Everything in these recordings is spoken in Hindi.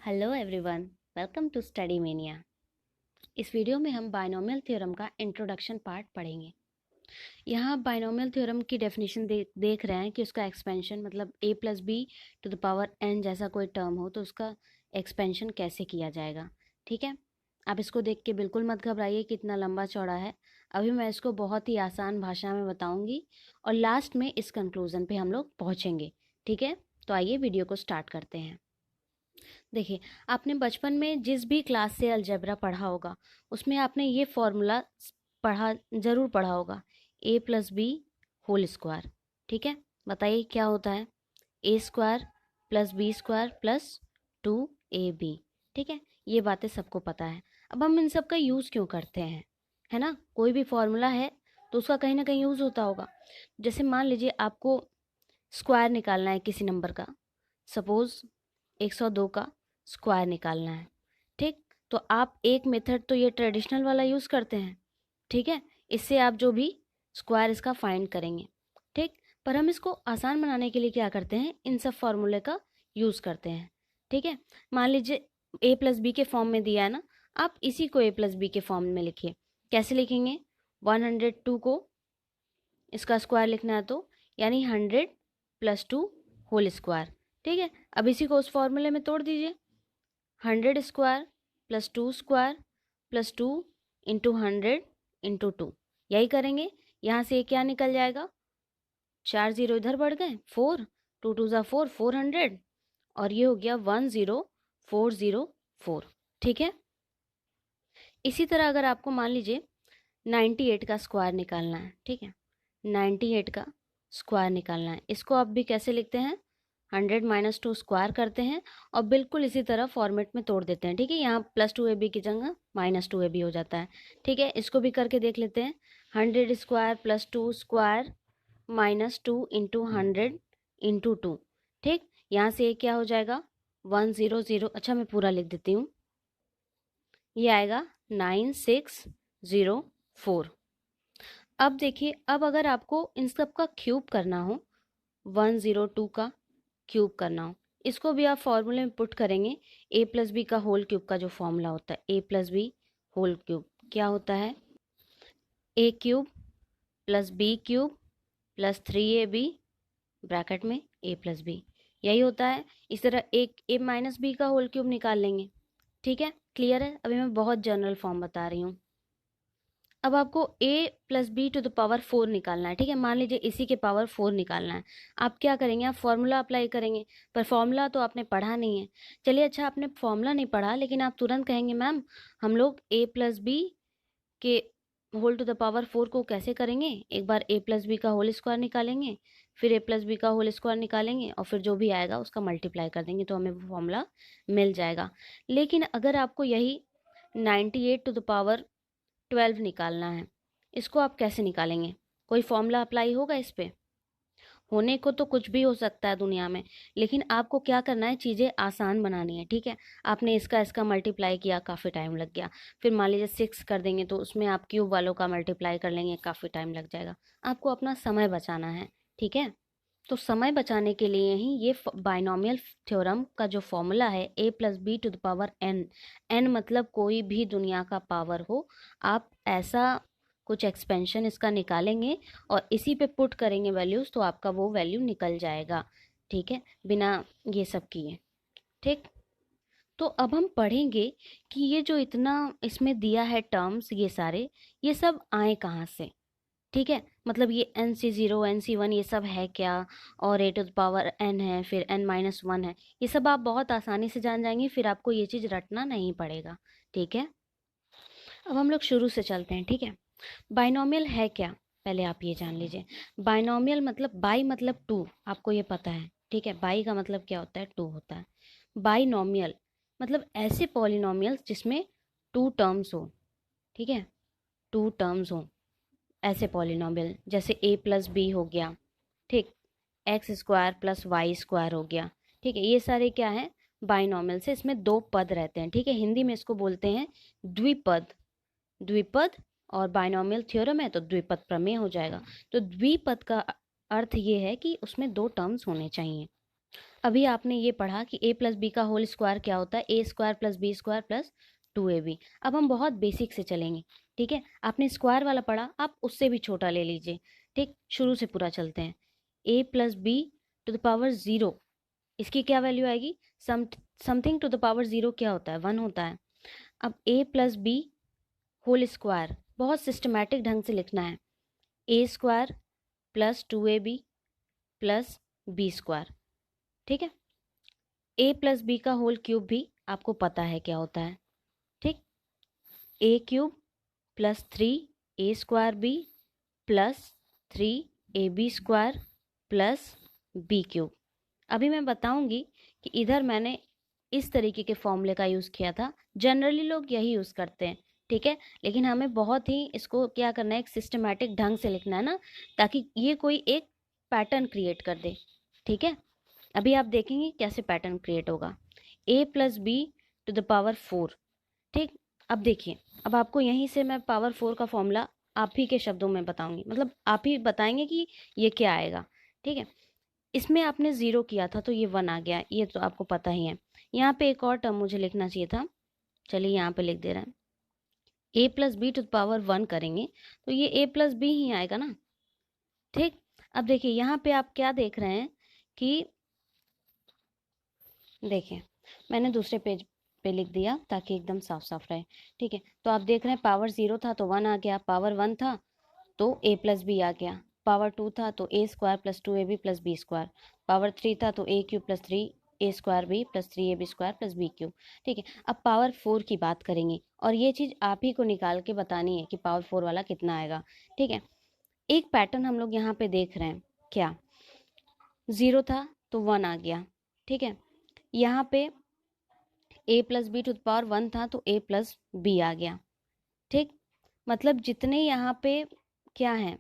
Hello everyone, welcome to Study Mania. इस वीडियो में हम बाइनोमियल थ्योरम का इंट्रोडक्शन पार्ट पढ़ेंगे। यहाँ बाइनोमियल थ्योरम की डेफिनेशन देख रहे हैं कि उसका एक्सपेंशन मतलब a plus B to the power n जैसा कोई टर्म हो तो उसका एक्सपेंशन कैसे किया जाएगा। ठीक है, आप इसको देख के बिल्कुल मत घबराइए कि इतना लंबा चौड़ा है। अभी मैं इसको बहुत ही आसान भाषा में बताऊँगी और लास्ट में इस कंक्लूज़न पे हम लोग पहुँचेंगे। ठीक है, तो आइए वीडियो को स्टार्ट करते हैं। देखिए, आपने बचपन में जिस भी क्लास से अलजेब्रा पढ़ा होगा उसमें आपने ये फॉर्मूला ज़रूर पढ़ा होगा, a plus B whole square. ठीक है, बताइए क्या होता है, a square plus B square plus 2ab। ठीक है, ये बातें सबको पता है। अब हम इन सब का यूज़ क्यों करते हैं, है ना। कोई भी फॉर्मूला है तो उसका कहीं ना कहीं यूज़ होता होगा। जैसे मान लीजिए आपको स्क्वायर निकालना है किसी नंबर का, सपोज 102 का स्क्वायर निकालना है। ठीक, तो आप एक मेथड तो ये ट्रेडिशनल वाला यूज़ करते हैं। ठीक है, इससे आप जो भी स्क्वायर इसका फाइंड करेंगे। ठीक, पर हम इसको आसान बनाने के लिए क्या करते हैं, इन सब फॉर्मूले का यूज़ करते हैं। ठीक है, मान लीजिए a प्लस बी के फॉर्म में दिया है ना, आप इसी को a प्लस बी के फॉर्म में लिखिए। कैसे लिखेंगे, 102 को इसका स्क्वायर लिखना है तो यानी 100 प्लस 2 होल स्क्वायर। ठीक है, अब इसी को उस फॉर्मूले में तोड़ दीजिए, 100 square plus 2 square plus 2 into 100 into 2। यही करेंगे, यहाँ से क्या निकल जाएगा, 4 जीरो इधर बढ़ गए, 4 2 2 ज़ा 4, 400 और ये हो गया 10404। ठीक है, इसी तरह अगर आपको मान लीजिए 98 का स्क्वायर निकालना है। ठीक है, 98 का स्क्वायर निकालना है, इसको आप भी कैसे लिखते हैं, 100 माइनस 2 स्क्वायर करते हैं और बिल्कुल इसी तरह फॉर्मेट में तोड़ देते हैं। ठीक है, यहाँ प्लस 2ab की जगह माइनस 2ab हो जाता है। ठीक है, इसको भी करके देख लेते हैं, 100 square plus 2 square minus 2 into 100 into 2। ठीक, यहाँ से ये क्या हो जाएगा, 100। अच्छा मैं पूरा लिख देती हूँ, ये आएगा 9604। अब देखिए, अब अगर आपको इन सब का क्यूब करना हो, 102 का क्यूब करना हो, इसको भी आप फॉर्मूले में पुट करेंगे। a प्लस बी का होल क्यूब का जो फॉर्मूला होता है, a plus B whole cube क्या होता है, a cube plus B cube plus 3ab bracket में a प्लस बी, यही होता है। इस तरह एक a माइनस बी का होल क्यूब निकाल लेंगे। ठीक है, क्लियर है। अभी मैं बहुत जनरल फॉर्म बता रही हूँ। अब आपको a plus B to the power 4 निकालना है। ठीक है, मान लीजिए इसी के पावर 4 निकालना है। आप क्या करेंगे, आप फॉर्मूला अप्लाई करेंगे, पर फॉर्मूला तो आपने पढ़ा नहीं है। चलिए अच्छा, आपने फॉर्मूला नहीं पढ़ा लेकिन आप तुरंत कहेंगे मैम हम लोग a प्लस बी के होल टू द पावर 4 को कैसे करेंगे, एक बार a प्लस बी का होल स्क्वायर निकालेंगे, फिर a प्लस बी का होल स्क्वायर निकालेंगे और फिर जो भी आएगा उसका मल्टीप्लाई कर देंगे तो हमें वो फॉर्मूला मिल जाएगा। लेकिन अगर आपको यही 98 टू द पावर 12 निकालना है, इसको आप कैसे निकालेंगे, कोई फॉर्मूला अप्लाई होगा इस पे, होने को तो कुछ भी हो सकता है दुनिया में, लेकिन आपको क्या करना है, चीज़ें आसान बनानी है। ठीक है, आपने इसका इसका मल्टीप्लाई किया, काफ़ी टाइम लग गया, फिर मान लीजिए 6 कर देंगे तो उसमें आप क्यूब वालों का मल्टीप्लाई कर लेंगे, काफ़ी टाइम लग जाएगा। आपको अपना समय बचाना है। ठीक है, तो समय बचाने के लिए ही ये बाइनोमियल थ्योरम का जो फॉर्मूला है, a plus B to the power n, n मतलब कोई भी दुनिया का पावर हो, आप ऐसा कुछ एक्सपेंशन इसका निकालेंगे और इसी पे पुट करेंगे वैल्यूज़ तो आपका वो वैल्यू निकल जाएगा। ठीक है, बिना ये सब किए। ठीक, तो अब हम पढ़ेंगे कि ये जो इतना इसमें दिया है टर्म्स, ये सारे ये सब आए कहाँ से। ठीक है, मतलब ये NC0 NC1 ये सब है क्या, और a to the power n है, फिर n-1 है, ये सब आप बहुत आसानी से जान जाएंगे, फिर आपको ये चीज़ रटना नहीं पड़ेगा। ठीक है, अब हम लोग शुरू से चलते हैं। ठीक है, बाइनोमियल है क्या, पहले आप ये जान लीजिए। बाइनोमियल मतलब बाई मतलब टू, आपको ये पता है। ठीक है, बाई का मतलब क्या होता है, टू होता है। बाइनोमियल मतलब ऐसे पॉलिनोमियल्स जिसमें टू टर्म्स हो। ठीक है, टू टर्म्स हो ऐसे पॉलिनोमियल, जैसे a प्लस बी हो गया, ठीक, X square plus Y square हो गया। ठीक है, ये सारे क्या हैं, बाइनोमियल से इसमें दो पद रहते हैं। ठीक है, हिंदी में इसको बोलते हैं द्विपद। द्विपद और बाइनोमियल थ्योरम है तो द्विपद प्रमेय हो जाएगा। तो द्विपद का अर्थ ये है कि उसमें दो टर्म्स होने चाहिए। अभी आपने ये पढ़ा कि a प्लस बी का होल स्क्वायर क्या होता है, A square plus B square plus 2ab। अब हम बहुत बेसिक से चलेंगे, ठीक है। आपने स्क्वायर वाला पढ़ा, आप उससे भी छोटा ले लीजिए, ठीक। शुरू से पूरा चलते हैं। a plus B to the power 0, इसकी क्या वैल्यू आएगी, समथिंग टू द पावर 0 क्या होता है, 1 होता है। अब a plus B whole square बहुत सिस्टमैटिक ढंग से लिखना है, A square plus 2ab plus B square, ठीक है। ए प्लस बी का होल क्यूब भी आपको पता है क्या होता है, ठीक। A cube plus 3 A square B plus 3ab square plus B cube. अभी मैं बताऊंगी कि इधर मैंने इस तरीके के फॉर्मूले का यूज़ किया था, जनरली लोग यही यूज़ करते हैं, ठीक है। लेकिन हमें बहुत ही इसको क्या करना है, एक सिस्टमैटिक ढंग से लिखना है ना, ताकि ये कोई एक पैटर्न क्रिएट कर दे, ठीक है। अभी आप देखेंगे कैसे पैटर्न क्रिएट होगा, a plus B to the power 4, ठीक। अब देखिए, अब आपको यहीं से मैं पावर 4 का फॉर्मूला आप ही के शब्दों में बताऊंगी, मतलब आप ही बताएंगे कि ये क्या आएगा, ठीक है। इसमें आपने 0 किया था तो ये 1 आ गया, ये तो आपको पता ही है। यहाँ पे एक और टर्म मुझे लिखना चाहिए था, चलिए यहाँ पे लिख दे रहे हैं। a plus B to the power 1 करेंगे तो ये a प्लस बी ही आएगा ना, ठीक। अब देखिए यहाँ पे आप क्या देख रहे हैं कि देखिए मैंने दूसरे पेज पे लिख दिया ताकि एकदम साफ साफ रहे, ठीक है। तो आप देख रहे हैं पावर 0 था तो 1 आ गया, पावर 1 था तो a प्लस बी आ गया, पावर 2 था तो a square plus 2ab plus B square, power 3 था तो a cube plus 3a square B plus 3ab square plus B cube, ठीक है। अब पावर 4 की बात करेंगे और ये चीज़ आप ही को निकाल के बतानी है कि पावर 4 वाला कितना आएगा, ठीक है। एक पैटर्न हम लोग यहाँ पे देख रहे हैं, क्या 0 था तो 1 आ गया, ठीक है। यहाँ पे a plus B to the power 1 था तो a प्लस बी आ गया, ठीक। मतलब जितने यहाँ पे क्या हैं,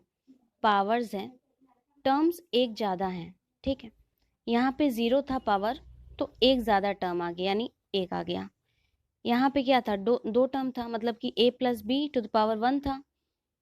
पावर्स हैं, टर्म्स एक ज़्यादा हैं, ठीक है। यहाँ पे 0 था पावर तो एक ज़्यादा टर्म आ गया यानी एक आ गया। यहाँ पे क्या था, दो टर्म था, मतलब कि a plus B to the power 1 था,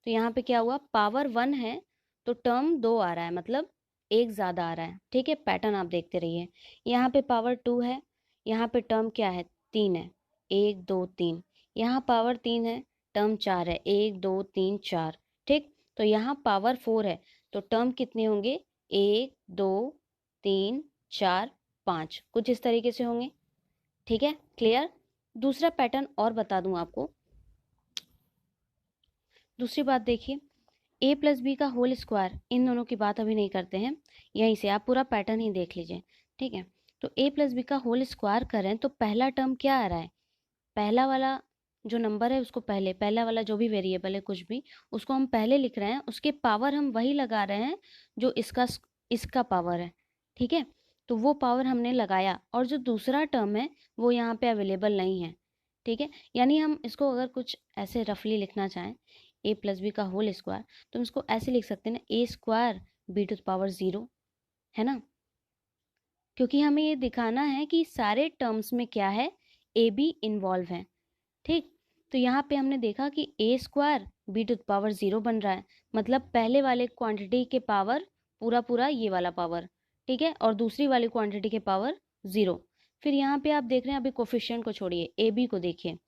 तो यहाँ पे क्या हुआ, पावर 1 है तो टर्म 2 आ रहा है, मतलब एक ज़्यादा आ रहा है, ठीक है। पैटर्न आप देखते रहिए। यहाँ पे पावर 2 है, यहाँ पे टर्म क्या है, 3 है, 1 2 3। यहाँ पावर 3 है, टर्म 4 है, 1 2 3 4, ठीक। तो यहाँ पावर 4 है तो टर्म कितने होंगे, 1 2 3 4 5, कुछ इस तरीके से होंगे, ठीक है। क्लियर। दूसरा पैटर्न और बता दूं आपको, दूसरी बात देखिए, a प्लस बी का होल स्क्वायर, इन दोनों की बात अभी नहीं करते हैं, यहीं से आप पूरा पैटर्न ही देख लीजिए, ठीक है। तो a प्लस बी का होल स्क्वायर करें तो पहला टर्म क्या आ रहा है, पहला वाला जो नंबर है उसको पहले, पहला वाला जो भी वेरिएबल है कुछ भी, उसको हम पहले लिख रहे हैं, उसके पावर हम वही लगा रहे हैं जो इसका इसका पावर है, ठीक है। तो वो पावर हमने लगाया और जो दूसरा टर्म है वो यहाँ पे अवेलेबल नहीं है, ठीक है। यानी हम इसको अगर कुछ ऐसे रफली लिखना चाहें, a प्लस बी का होल स्क्वायर, तो हम इसको ऐसे लिख सकते हैं ना, a square B to the power 0, है ना। क्योंकि हमें ये दिखाना है कि सारे टर्म्स में क्या है, ए बी इन्वॉल्व है, ठीक। तो यहाँ पे हमने देखा कि a square B to the power 0 बन रहा है, मतलब पहले वाले क्वांटिटी के पावर पूरा पूरा ये वाला पावर, ठीक है, और दूसरी वाली क्वांटिटी के पावर 0। फिर यहाँ पे आप देख रहे हैं, अभी कोफिशिएंट को छोड़िए, ए बी को देखिए।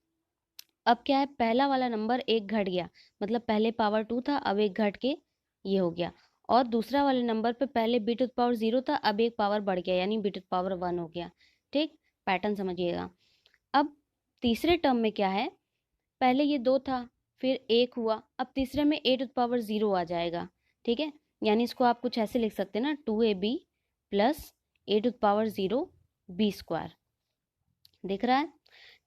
अब क्या है, पहला वाला नंबर एक घट गया, मतलब पहले पावर 2 था अब एक घट के ये हो गया, और दूसरा वाले नंबर पे पहले बी टू द पावर 0 था अब एक पावर बढ़ गया यानी बी टू द पावर 1 हो गया, ठीक। पैटर्न समझिएगा। अब तीसरे टर्म में क्या है, पहले ये 2 था फिर 1 हुआ, अब तीसरे में a टू द पावर 0 आ जाएगा, ठीक है। यानी इसको आप कुछ ऐसे लिख सकते हैं ना, 2ab plus a to the power 0 B square, दिख रहा है,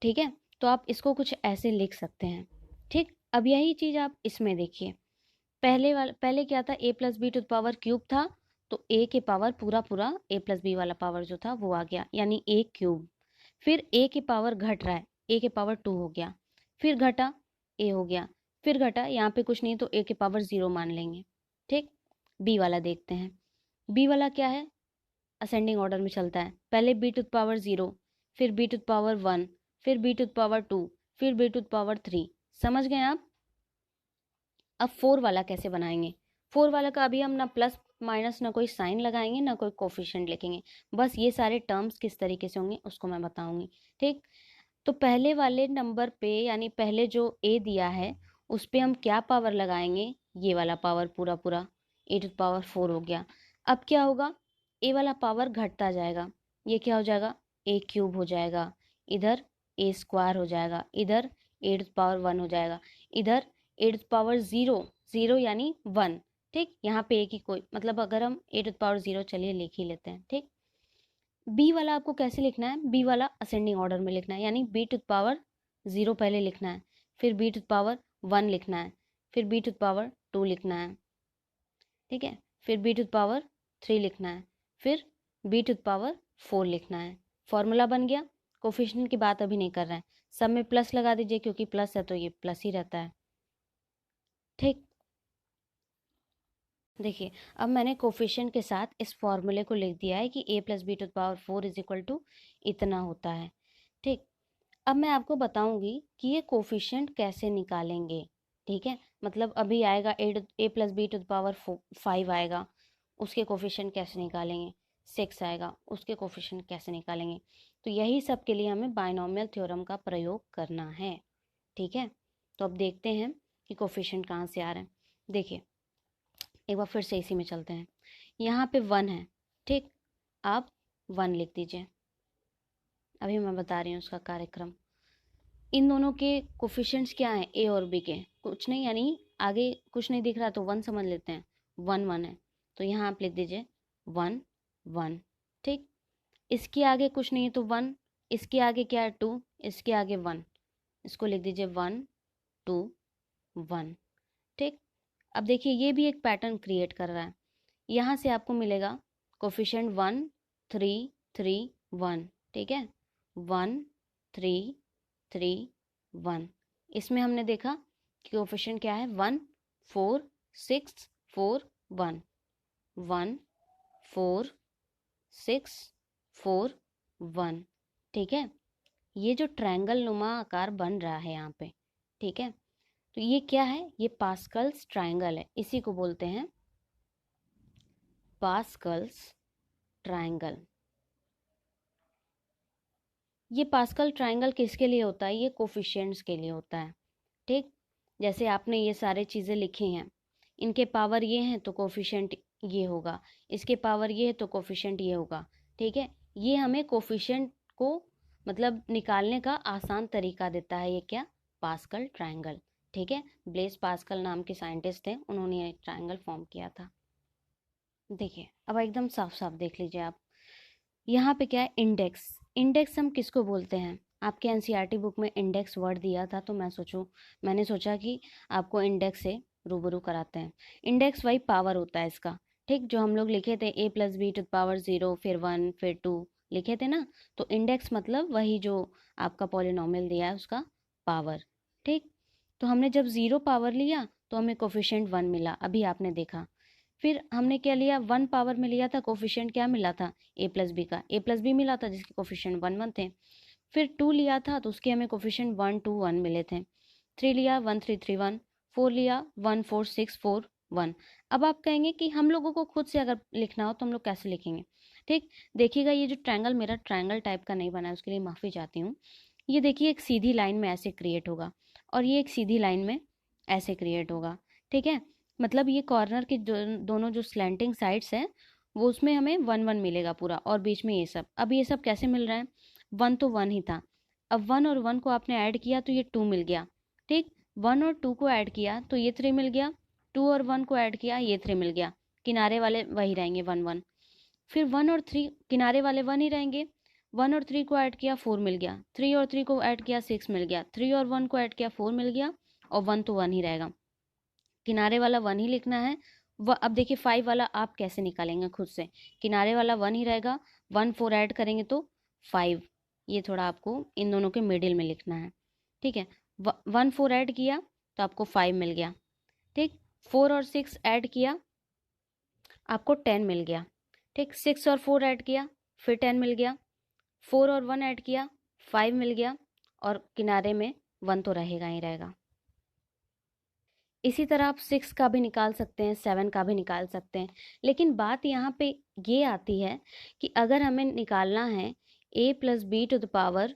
ठीक है। तो आप इसको कुछ ऐसे लिख सकते हैं, ठीक। अब यही चीज आप इसमें देखिए, पहले क्या था, a plus B to the power cube था तो a के पावर पूरा पूरा a प्लस बी वाला पावर जो था वो आ गया यानी a क्यूब। फिर a के पावर घट रहा है, a के पावर 2 हो गया, फिर घटा a हो गया, फिर घटा, यहाँ पे कुछ नहीं तो a के पावर 0 मान लेंगे, ठीक। b वाला देखते हैं, b वाला क्या है, असेंडिंग ऑर्डर में चलता है, पहले b टू द पावर 0, फिर b टू द पावर 1, फिर b टू द पावर 2, फिर b टू द पावर 3, समझ गए आप। अब 4 वाला कैसे बनाएंगे, 4 वाला का अभी हम ना प्लस माइनस ना कोई साइन लगाएंगे ना कोई कोफिशिएंट लिखेंगे, बस ये सारे टर्म्स किस तरीके से होंगे उसको मैं बताऊंगी। ठीक, तो पहले वाले नंबर पे यानी पहले जो ए दिया है उस पे हम क्या पावर लगाएंगे, ये वाला पावर पूरा पूरा e⁴ हो गया। अब क्या होगा, ए वाला पावर घटता जाएगा, ये क्या हो जाएगा a³ हो जाएगा, इधर a² हो जाएगा, इधर e⁴ हो जाएगा, इधर e⁻0 यानी 1। ठीक, यहाँ पे एक ही कोई मतलब अगर हम e⁻0 चलिए लिख ही लेते हैं। ठीक, बी वाला आपको कैसे लिखना है, बी वाला असेंडिंग ऑर्डर में लिखना है, यानी b⁻0 पहले लिखना है, फिर b⁻1 लिखना है, फिर b⁻2 लिखना है, ठीक है, फिर b⁻3 लिखना है, फिर b⁻4 लिखना है। फॉर्मूला बन गया। कोफिशिएंट की बात अभी नहीं कर रहे हैं, सब में प्लस लगा दीजिए क्योंकि प्लस है तो ये प्लस ही रहता है। ठीक, देखिए अब मैंने कोफिशिएंट के साथ इस फॉर्मूले को लिख दिया है कि a+b⁴ इज इक्वल टू इतना होता है। ठीक, अब मैं आपको बताऊंगी कि ये कोफिशिएंट कैसे निकालेंगे। ठीक है, मतलब अभी आएगा a+b⁵ आएगा, उसके कोफिशिएंट कैसे निकालेंगे, 6 आएगा, उसके कोफिशिएंट कैसे निकालेंगे। तो यही सब के लिए हमें बायनॉमियल थ्योरम का प्रयोग करना है। ठीक है, तो अब देखते हैं कि कोफिशिएंट कहाँ से आ रहे हैं। देखिए एक बार फिर से इसी में चलते हैं, यहाँ पे 1 है। ठीक, आप 1 लिख दीजिए, अभी मैं बता रही हूँ उसका कार्यक्रम। इन दोनों के कोफिशिएंट्स क्या हैं, ए और बी के कुछ नहीं, यानी आगे कुछ नहीं दिख रहा तो 1 समझ लेते हैं, 1 1 है, तो यहाँ आप लिख दीजिए 1 1। ठीक, इसके आगे कुछ नहीं है तो 1, इसके आगे क्या है 2, इसके आगे 1, इसको लिख दीजिए 1 2 1। ठीक, अब देखिए ये भी एक पैटर्न क्रिएट कर रहा है, यहाँ से आपको मिलेगा कोफिशिएंट 1 3 3 1। ठीक है, 1 3 3 1। इसमें हमने देखा कि कोफिशिएंट क्या है 1 4 6 4 1 1 4 6 4 1। ठीक है, ये जो ट्रायंगल नुमा आकार बन रहा है यहाँ पे, ठीक है, तो ये क्या है, ये पास्कल्स ट्रायंगल है, इसी को बोलते हैं पास्कल्स ट्रायंगल। ये पास्कल ट्रायंगल किसके लिए होता है, ये कोफिशिएंट्स के लिए होता है। ठीक, जैसे आपने ये सारे चीज़ें लिखी हैं, इनके पावर ये हैं तो कोफिशिएंट ये होगा, इसके पावर ये है तो कोफिशिएंट ये होगा। ठीक है, ये हमें कोफिशिएंट को मतलब निकालने का आसान तरीका देता है, ये क्या, पास्कल ट्रायंगल। ठीक है, ब्लेस पास्कल नाम के साइंटिस्ट थे, उन्होंने ये ट्रायंगल फॉर्म किया था। देखिए अब एकदम साफ साफ देख लीजिए आप, यहाँ पे क्या है इंडेक्स। इंडेक्स हम किसको बोलते हैं, आपके एनसीईआरटी बुक में इंडेक्स वर्ड दिया था, तो मैंने सोचा कि आपको इंडेक्स से रूबरू कराते हैं। इंडेक्स वही पावर होता है इसका। ठीक, जो हम लोग लिखे थे a+b⁻0 फिर 1 फिर 2 लिखे थे ना, तो इंडेक्स मतलब वही जो आपका पॉलिनोमियल दिया है उसका पावर। ठीक, तो हमने जब 0 पावर लिया तो हमें कोफिशिएंट 1 मिला, अभी आपने देखा। फिर हमने क्या लिया, 1 पावर में लिया था, कोफिशिएंट क्या मिला था, a+b का a+b मिला था जिसके कोफिशिएंट 1 1 थे। फिर 2 लिया था तो उसके हमें कोफिशिएंट 1 2 1 मिले थे। 3 लिया 1 3 3 1, 4 लिया 1 4 6 4 1। अब आप कहेंगे कि हम लोगों को खुद से अगर लिखना हो तो हम लोग कैसे लिखेंगे। ठीक, देखिएगा ये जो ट्रायंगल मेरा ट्रायंगल टाइप का नहीं बना है उसके लिए माफ़ी चाहती हूँ। ये देखिए एक सीधी लाइन में ऐसे क्रिएट होगा और ये एक सीधी लाइन में ऐसे क्रिएट होगा। ठीक है, मतलब ये कॉर्नर के दोनों जो स्लैंटिंग साइड्स हैं वो उसमें हमें 1 1 मिलेगा पूरा, और बीच में ये सब। अब ये सब कैसे मिल रहा है, 1 तो 1 ही था, अब 1 और 1 को आपने ऐड किया तो ये 2 मिल गया। ठीक, 1 और 2 को ऐड किया तो ये 3 मिल गया, 2 और 1 को ऐड किया ये 3 मिल गया, किनारे वाले वही रहेंगे 1 1। फिर 1 और 3 किनारे वाले 1 ही रहेंगे, 1 और 3 को ऐड किया 4 मिल गया, 3 और 3 को ऐड किया 6 मिल गया, 3 और 1 को ऐड किया 4 मिल गया, और 1 तो 1 ही रहेगा, किनारे वाला 1 ही लिखना है। अब देखिए 5 वाला आप कैसे निकालेंगे खुद से, किनारे वाला 1 ही रहेगा, 1 4 ऐड करेंगे तो 5, ये थोड़ा आपको इन दोनों के मिडिल में लिखना है। ठीक है, 1 4 ऐड किया तो आपको 5 मिल गया। ठीक, 4 और 6 ऐड किया आपको 10 मिल गया। ठीक, 6 और 4 ऐड किया फिर 10 मिल गया, 4 और 1 ऐड किया 5 मिल गया, और किनारे में 1 तो रहेगा ही रहेगा। इसी तरह आप 6 का भी निकाल सकते हैं, 7 का भी निकाल सकते हैं। लेकिन बात यहाँ पे ये आती है कि अगर हमें निकालना है a plus B to the power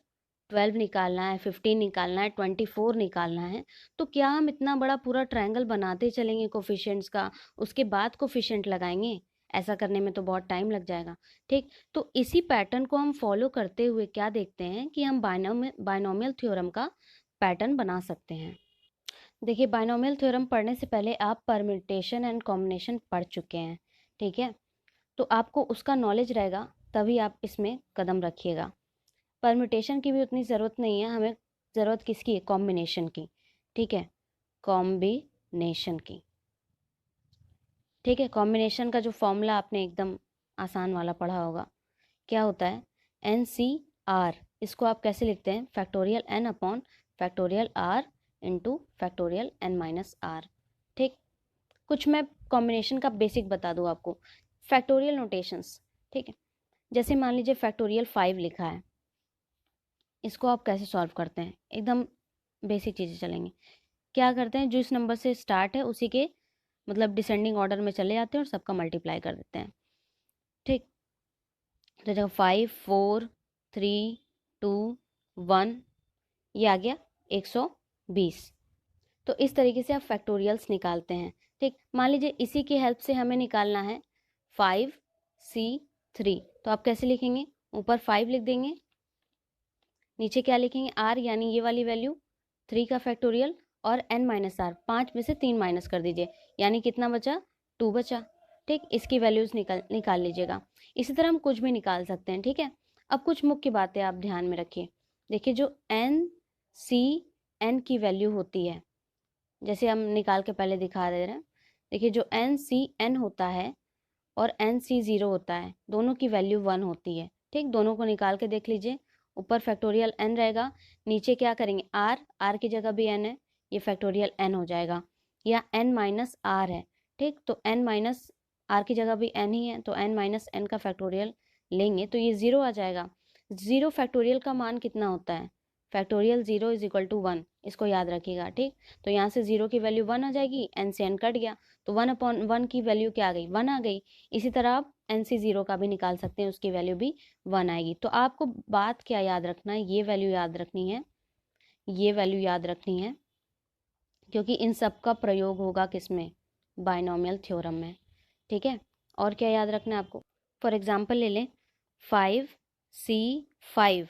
12 निकालना है, 15 निकालना है, 24 निकालना है, तो क्या हम इतना बड़ा पूरा ट्रायंगल बनाते चलेंगे कोफिशिएंट्स का, उसके बाद कोफिशिएंट लगाएंगे? ऐसा करने में तो बहुत टाइम लग जाएगा। ठीक, तो इसी पैटर्न को हम फॉलो करते हुए क्या देखते हैं कि हम बायनोमियल थ्योरम का पैटर्न बना सकते हैं। देखिए, बायनोमियल थ्योरम पढ़ने से पहले आप परम्यूटेशन एंड कॉम्बिनेशन पढ़ चुके हैं, ठीक है? तो आपको उसका नॉलेज रहेगा, तभी आप इसमें कदम रखिएगा। परम्यूटेशन की भी उतनी ज़रूरत नहीं है, हमें ज़रूरत किसकी है? कॉम्बिनेशन की, ठीक है? कॉम्बिनेशन की, ठीक है? कॉम्बिनेशन का जो फॉर्मूला आपने एकदम आसान वाला पढ़ा होगा, क्या होता है? NCR। इसको आप कैसे लिखते हैं? Factorial n upon factorial r into factorial n minus r। ठीक, कुछ मैं कॉम्बिनेशन का बेसिक बता दूँ आपको, फैक्टोरियल नोटेशंस, ठीक है? जैसे मान लीजिए फैक्टोरियल 5 लिखा है, इसको आप कैसे सॉल्व करते हैं? एकदम बेसिक चीज़ें चलेंगी। क्या करते हैं, जिस नंबर से स्टार्ट है उसी के मतलब डिसेंडिंग ऑर्डर में चले जाते हैं और सबका मल्टीप्लाई कर देते हैं। ठीक, तो जब 5 4 3 2 1 ये आ गया 120। तो इस तरीके से आप फैक्टोरियल्स निकालते हैं। ठीक, मान लीजिए इसी की हेल्प से हमें निकालना है 5C3, तो आप कैसे लिखेंगे? ऊपर 5 लिख देंगे, नीचे क्या लिखेंगे? r, यानी ये वाली वैल्यू 3 का फैक्टोरियल, और n माइनस आर, 5 में से 3 माइनस कर दीजिए, यानी कितना बचा? 2 बचा। ठीक, इसकी वैल्यूज निकाल लीजिएगा। इसी तरह हम कुछ भी निकाल सकते हैं, ठीक है? अब कुछ मुख्य बातें आप ध्यान में रखिए। देखिए, जो NCN की वैल्यू होती है, जैसे हम निकाल के पहले दिखा दे रहे हैं। देखिए, जो NCN होता है और NC0 होता है, दोनों की वैल्यू 1 होती है। ठीक, दोनों को निकाल के देख लीजिए। ऊपर फैक्टोरियल n रहेगा, नीचे क्या करेंगे? r की जगह भी n है, ये फैक्टोरियल n हो जाएगा, या n माइनस r है। ठीक, तो n माइनस r की जगह भी n ही है, तो n माइनस n का फैक्टोरियल लेंगे तो ये 0 आ जाएगा। 0 फैक्टोरियल का मान कितना होता है? फैक्टोरियल 0 इज इक्वल टू 1, इसको याद रखिएगा। ठीक, तो यहाँ से 0 की वैल्यू 1 आ जाएगी, n से n कट गया, तो 1 अपॉन 1 की वैल्यू क्या आ गई? 1 आ गई। इसी तरह आप NC0 का भी निकाल सकते हैं, उसकी वैल्यू भी 1 आएगी। तो आपको बात क्या याद रखना है? ये वैल्यू याद रखनी है, ये वैल्यू याद रखनी है, क्योंकि इन सब का प्रयोग होगा किसमें? बायनोमियल थ्योरम में, ठीक है? और क्या याद रखना है आपको? फॉर एग्जाम्पल ले लें 5C5,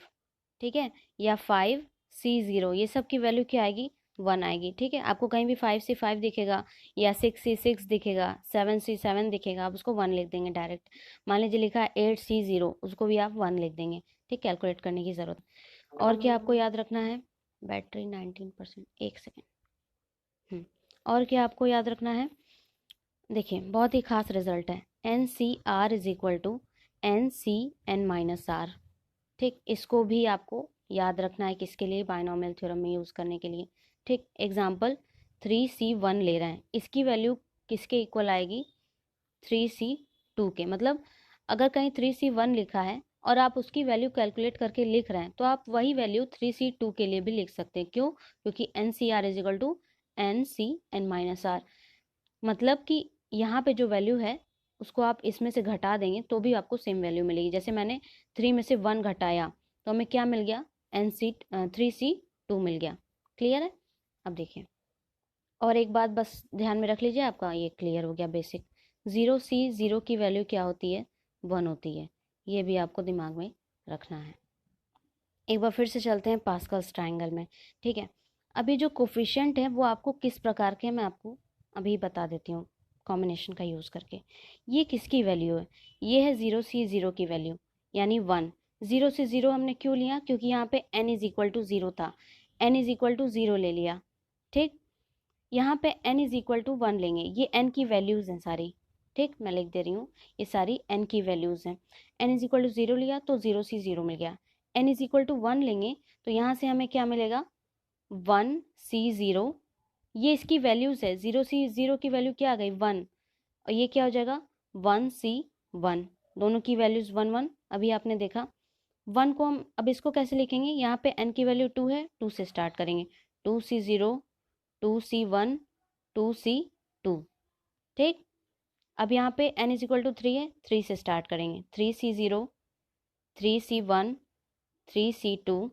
ठीक है, या 5C0, ये सब की वैल्यू क्या आएगी? 1 आएगी। ठीक है, आपको कहीं भी 5C5 दिखेगा या 6C6 दिखेगा, 7C7 दिखेगा, आप उसको 1 लिख देंगे डायरेक्ट। मान लीजिए लिखा है 8C0, उसको भी आप 1 लिख देंगे। ठीक, कैलकुलेट करने की ज़रूरत। और क्या आपको याद रखना है? बैटरी 19%, एक सेकेंड। और क्या आपको याद रखना है? देखिए, बहुत ही खास रिजल्ट है, NCR is equal to NCN minus R. ठीक, इसको भी आपको याद रखना है, किसके लिए? बायनोमियल थ्योरम में यूज़ करने के लिए। ठीक, एग्जाम्पल 3C1 ले रहे हैं, इसकी वैल्यू किसके इक्वल आएगी? 3C2 के। मतलब अगर कहीं 3C1 लिखा है और आप उसकी वैल्यू कैलकुलेट करके लिख रहे हैं, तो आप वही वैल्यू 3C2 के लिए भी लिख सकते हैं। क्यों? क्योंकि NCR is equal to NCN minus R. मतलब कि यहाँ पे जो वैल्यू है उसको आप इसमें से घटा देंगे तो भी आपको सेम वैल्यू मिलेगी। जैसे मैंने 3 में से 1 घटाया तो हमें क्या मिल गया? NC3C2 मिल गया। क्लियर है? अब देखिए, और एक बात बस ध्यान में रख लीजिए, आपका ये क्लियर हो गया बेसिक। 0C0 की वैल्यू क्या होती है? 1 होती है। ये भी आपको दिमाग में रखना है। एक बार फिर से चलते हैं पास्कल्स ट्रायंगल में, ठीक है? अभी जो कोफिशिएंट है वो आपको किस प्रकार के, मैं आपको अभी बता देती हूँ कॉम्बिनेशन का यूज़ करके। ये किसकी वैल्यू है? ये है 0C0 की वैल्यू, यानी 1। 0 से 0 हमने क्यों लिया? क्योंकि यहाँ पे n इज इक्वल टू 0 था, n इज इक्वल टू 0 ले लिया। ठीक, यहाँ पे n इज इक्वल टू 1 लेंगे, ये n की वैल्यूज़ हैं सारी। ठीक, मैं लिख दे रही हूँ, ये सारी n की वैल्यूज़ हैं। n इज इक्वल टू 0 लिया तो 0C0 मिल गया। n इज इक्वल टू 1 लेंगे तो यहाँ से हमें क्या मिलेगा? 1C0। ये इसकी वैल्यूज़ है, 0C0 की वैल्यू क्या आ गई? 1, और ये क्या हो जाएगा? 1C1। दोनों की वैल्यूज़ 1 1, अभी आपने देखा। 1 को हम अब इसको कैसे लिखेंगे? यहाँ पे n की वैल्यू 2 है, 2 से स्टार्ट करेंगे। 2C0, 2C1, 2c2। ठीक, अब यहाँ पे n इज इक्वल टू 3 है, 3 से स्टार्ट करेंगे, 3c0, 3c1, 3c2,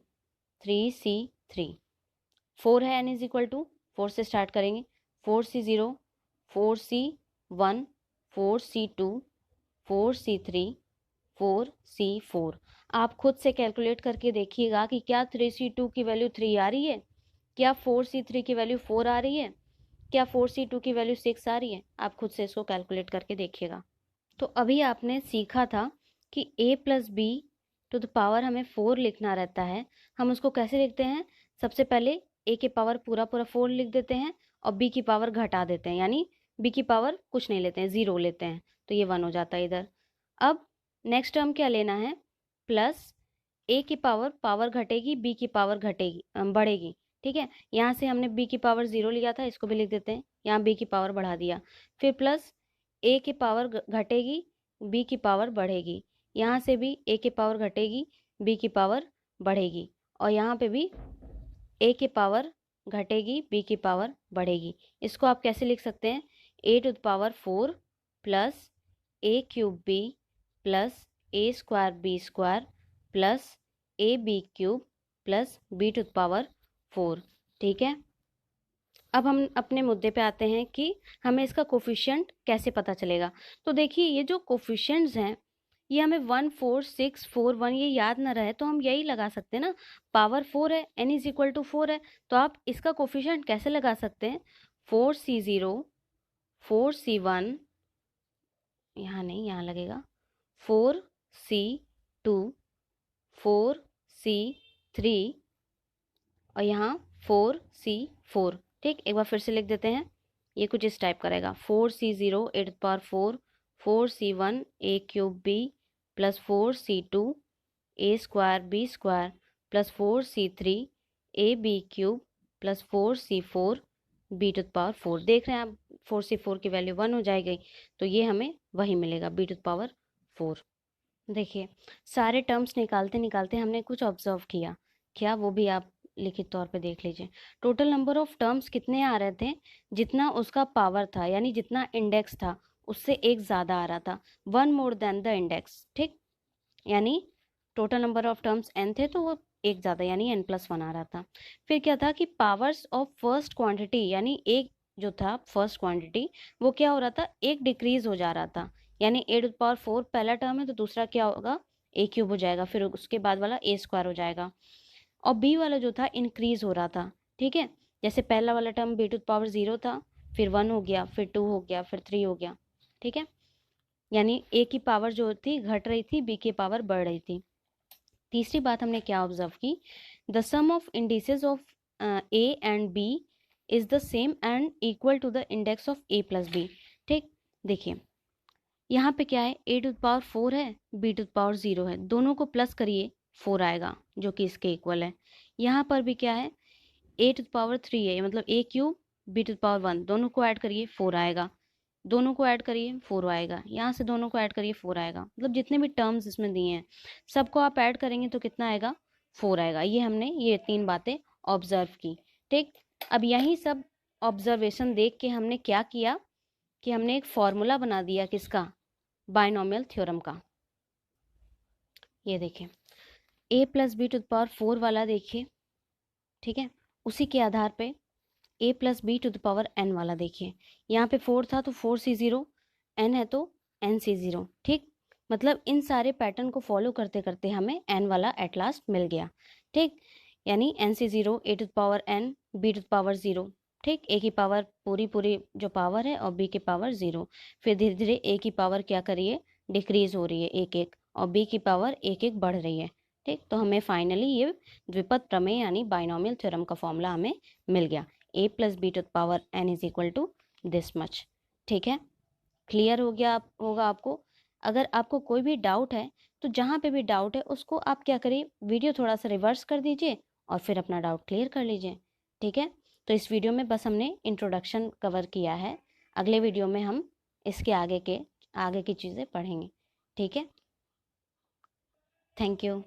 3c3। 4 है, n इज इक्वल टू 4 से स्टार्ट करेंगे, 4c0, 4c1, 4c2, 4c3, 4c4। आप खुद से कैलकुलेट करके देखिएगा कि क्या 3c2 की वैल्यू 3 आ रही है, क्या 4c3 की वैल्यू 4 आ रही है, क्या 4c2 की वैल्यू 6 आ रही है। आप खुद से इसको कैलकुलेट करके देखिएगा। तो अभी आपने सीखा था कि a plus B to the power हमें 4 लिखना रहता है। हम उसको कैसे लिखते हैं, सबसे पहले a के पावर पूरा पूरा 4 लिख देते हैं और b की पावर घटा देते हैं, यानी b की पावर कुछ नहीं लेते हैं, 0 लेते हैं, तो ये 1 हो जाता है इधर। अब नेक्स्ट टर्म क्या लेना है, प्लस a की पावर घटेगी, b की पावर घटेगी बढ़ेगी। ठीक है, यहाँ से हमने b की पावर 0 लिया था, इसको भी लिख देते हैं, यहाँ b की पावर बढ़ा दिया। फिर प्लस a की पावर घटेगी, b की पावर बढ़ेगी, यहाँ से भी a की पावर घटेगी, b की पावर बढ़ेगी, और यहाँ पे भी a की पावर घटेगी, b की पावर बढ़ेगी। इसको आप कैसे लिख सकते हैं, a to the power 4 plus a cube b plus a square b square plus a B cube plus b to the power 4। ठीक है, अब हम अपने मुद्दे पे आते हैं कि हमें इसका कोफिशिएंट कैसे पता चलेगा। तो देखिए, ये जो कोफिशिएंट्स हैं ये हमें 1 4 6 4 1 ये याद ना रहे तो हम यही लगा सकते हैं ना, पावर 4 है, n इज इक्वल टू 4 है, तो आप इसका कोफिशिएंट कैसे लगा सकते हैं, 4c0, 4c1, यहाँ नहीं, यहाँ लगेगा 4c2, 4c3 और यहाँ 4c4। ठीक, एक बार फिर से लिख देते हैं, ये कुछ इस टाइप का रहेगा, 4c0 A to the power 4, 4c1 A cube B plus 4c2 A square B square plus 4c3 A B cube plus 4c4 B to the power 4। देख रहे हैं आप, 4c4 की वैल्यू 1 हो जाएगी, तो ये हमें वही मिलेगा, बी टू द पावर 4। देखिए, सारे टर्म्स निकालते निकालते हमने कुछ ऑब्जर्व किया, क्या वो भी आप लिखित तौर पे देख लीजिए। टोटल नंबर ऑफ टर्म्स कितने आ रहे थे, जितना उसका पावर था, यानी जितना इंडेक्स था उससे एक ज़्यादा आ रहा था, 1 मोर देन द इंडेक्स। ठीक, यानी total number of terms n थे तो वो एक ज़्यादा, यानी n+1 आ रहा था। फिर क्या था कि पावर्स ऑफ फर्स्ट क्वांटिटी, यानी एक जो था फर्स्ट क्वांटिटी वो क्या हो रहा था, एक डिक्रीज हो जा रहा था, यानी a टू द पावर 4 पहला टर्म है तो दूसरा क्या होगा, a क्यूब हो जाएगा, फिर उसके बाद वाला a स्क्वायर हो जाएगा। और b वाला जो था इंक्रीज हो रहा था। ठीक है, जैसे पहला वाला term b to the power 0 था, फिर 1 हो गया, फिर 2 हो गया, फिर 3 हो गया। ठीक है, यानी a की पावर जो थी घट रही थी, b की पावर बढ़ रही थी। तीसरी बात हमने क्या ऑब्जर्व की, the sum of indices of a and b is the same and equal to the index of a plus b। ठीक, देखिए यहाँ पे क्या है, a टू द पावर 4 है, b टू द पावर 0 है, दोनों को प्लस करिए 4 आएगा जो कि इसके इक्वल है। यहाँ पर भी क्या है, a टू द पावर 3 है, मतलब a cube b to the power 1, दोनों को ऐड करिए 4 आएगा, दोनों को ऐड करिए 4 आएगा, यहाँ से दोनों को ऐड करिए 4 आएगा, मतलब जितने भी टर्म्स इसमें दिए हैं सबको आप ऐड करेंगे तो कितना आएगा, 4 आएगा। ये हमने ये 3 बातें ऑब्जर्व की। ठीक, अब यही सब ऑब्जर्वेशन देख के हमने क्या किया कि हमने एक फॉर्मूला बना दिया, किसका, बायनोमियल थ्योरम का। ये देखिए, a plus B to the power 4 वाला देखिए, ठीक है, उसी के आधार पे a plus B to the power n वाला देखिए, यहाँ पे 4 था तो 4c0, n है तो nc0। ठीक, मतलब इन सारे पैटर्न को फॉलो करते करते हमें n वाला एट लास्ट मिल गया। ठीक, यानी nc0 a to the power n b to the power 0। ठीक, a की पावर पूरी पूरी जो पावर है और b की पावर 0, फिर धीरे धीरे a की पावर क्या करिए, डिक्रीज हो रही है एक एक, और b की पावर एक एक बढ़ रही है। ठीक, तो हमें फाइनली ये द्विपद प्रमेय यानी बाइनोमियल थ्योरम का फॉर्मूला हमें मिल गया, a plus B to the power n is equal to this much. ठीक है, क्लियर हो गया होगा आपको। अगर आपको कोई भी डाउट है तो जहाँ पे भी डाउट है उसको आप क्या करिए, वीडियो थोड़ा सा रिवर्स कर दीजिए और फिर अपना डाउट क्लियर कर लीजिए। ठीक है, तो इस वीडियो में बस हमने इंट्रोडक्शन कवर किया है, अगले वीडियो में हम इसके आगे की चीज़ें पढ़ेंगे। ठीक है, थैंक यू।